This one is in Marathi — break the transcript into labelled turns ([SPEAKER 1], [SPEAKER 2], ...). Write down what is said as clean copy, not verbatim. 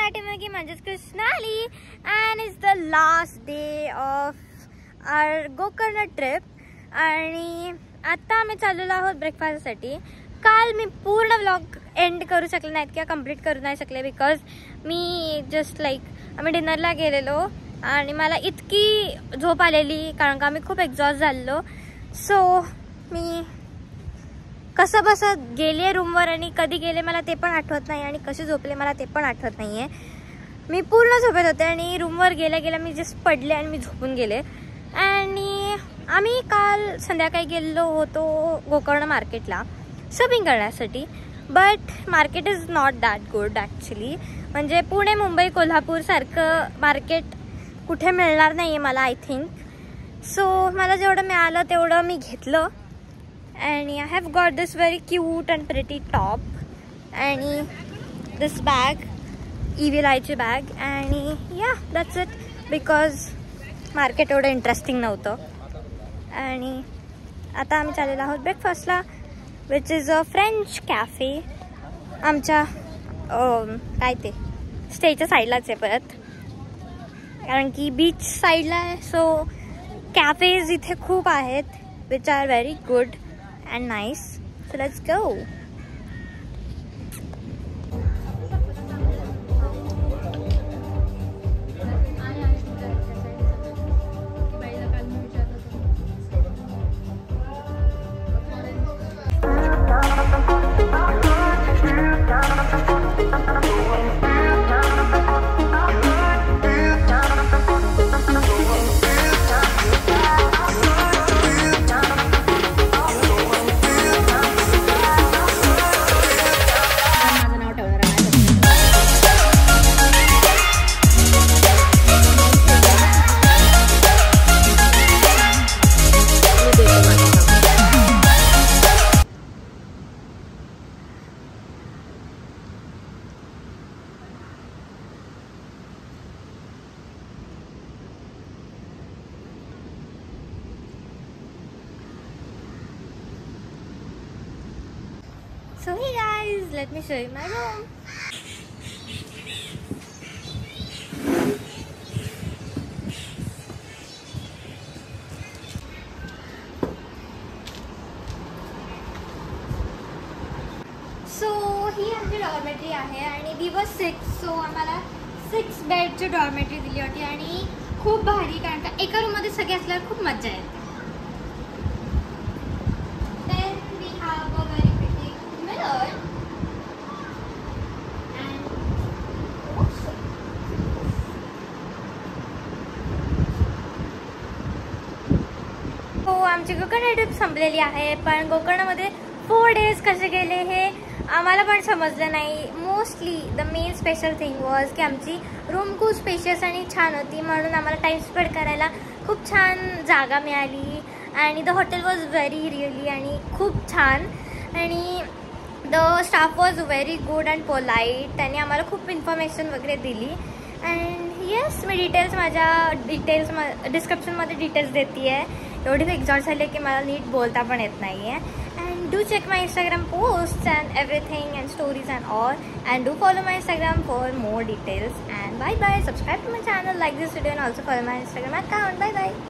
[SPEAKER 1] पाठीमागे म्हणजेच Krishnali and it's the last day of our Gokarna trip आणि आता आम्ही चाललेलो आहोत ब्रेकफास्टसाठी. काल मी पूर्ण व्लॉग एंड करू शकले नाहीत किंवा कंप्लीट करू नाही शकले बिकॉज मी जस्ट लाईक आम्ही डिनरला गेलेलो आणि मला इतकी झोप आलेली कारण का आम्ही खूप एक्झॉस्ट झालेलो. सो मी कसं बसं गेले रूमवर आणि कधी गेले मला ते पण आठवत नाही आणि कसे झोपले मला ते पण आठवत नाही आहे. मी पूर्ण झोपेत होते आणि रूमवर गेल्या गेल्या मी जस्ट पडले आणि मी झोपून गेले. आणि आम्ही काल संध्याकाळी गेलेलो होतो गोकर्ण मार्केटला शॉपिंग करण्यासाठी. But market is not that good actually. म्हणजे पुणे मुंबई कोल्हापूर सारखं मार्केट कुठे मिळणार नाही आहे मला आय थिंक. सो मला जेवढं मिळालं तेवढं मी घेतलं. And I have got this very cute and pretty top and this bag, Evil Eyeची bag and yeah that's it because market एवढं इंटरेस्टिंग नव्हतं. आणि आता आम्ही चाललेलो आहोत ब्रेकफास्टला which is a French cafe. आमच्या काय ते स्टेच्या साईडलाच आहे परत कारण की बीच साईडला आहे. सो कॅफेज इथे खूप आहेत which are very good and nice. So let's go. So hey guys, let me show you my room. So ही आमची डॉर्मेटरी आहे आणि we were 6 सो आम्हाला 6 बेडची डॉर्मेटरी दिली होती आणि खूप भारी कारण का एका रूममध्ये सगळे असल्यावर खूप मजा येते. आमची गोकर्ण ट्रिप संपलेली आहे पण गोकर्णमध्ये 4 डेज कसे गेले हे आम्हाला पण समजलं नाही. Mostly the main special thing was की आमची रूम खूप स्पेशियस आणि छान होती म्हणून आम्हाला टाईम स्पेंड करायला खूप छान जागा मिळाली. आणि the hotel was very really आणि खूप छान आणि the staff was very good and polite आणि आम्हाला खूप इन्फॉर्मेशन वगैरे दिली. अँड येस मी माझ्या डिस्क्रिप्शनमध्ये डिटेल्स देते आहे. एवढी एक्झॉस्ट झाली की मला नीट बोलता पण येत नाही आहे. And do check my Instagram post and everything and stories and all and do follow my Instagram for more details. And bye bye. Subscribe to my channel, like this video and also follow my Instagram account. Bye bye.